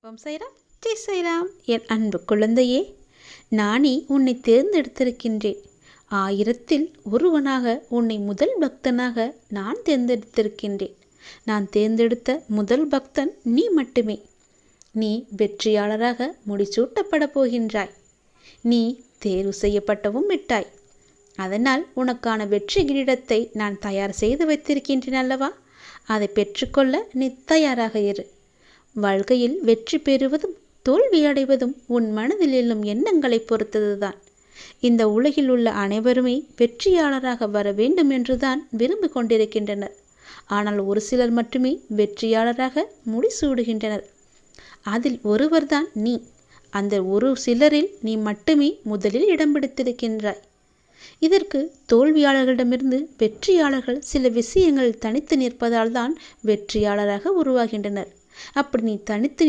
ஓம் சைராம், ஜெய் சைராம். என் அன்பு குழந்தையே, நானே உன்னை தேர்ந்தெடுத்திருக்கின்றேன். 1000ல் ஒருவனாக உன்னை முதல் பக்தனாக நான் தேர்ந்தெடுத்திருக்கின்றேன். நான் தேர்ந்தெடுத்த முதல் பக்தன் நீ மட்டுமே. நீ வெற்றியாளராக முடிசூட்டப்பட போகின்றாய். நீ தேர்வு செய்யப்பட்டவும் விட்டாய். அதனால் உனக்கான வெற்றி கிரீடத்தை நான் தயார் செய்து வைத்திருக்கின்றேன் அல்லவா? அதை பெற்றுக்கொள்ள நீ தயாராக இரு. வாழ்க்கையில் வெற்றி பெறுவதும் தோல்வி அடைவதும் உன் மனதில் எழும் எண்ணங்களை பொறுத்ததுதான். இந்த உலகில் உள்ள அனைவருமே வெற்றியாளராக வர வேண்டும் என்றுதான் விரும்பி கொண்டிருக்கின்றனர். ஆனால் ஒரு சிலர் மட்டுமே வெற்றியாளராக முடிசூடுகின்றனர். அதில் ஒருவர்தான் நீ. அந்த ஒரு சிலரில் நீ மட்டுமே முதலில் இடம் பிடித்திருக்கின்றாய். இதற்கு தோல்வியாளர்களிடமிருந்து வெற்றியாளர்கள் சில விஷயங்கள் தனித்து நிற்பதால் தான் வெற்றியாளராக உருவாகின்றனர். அப்படி நீ தனித்து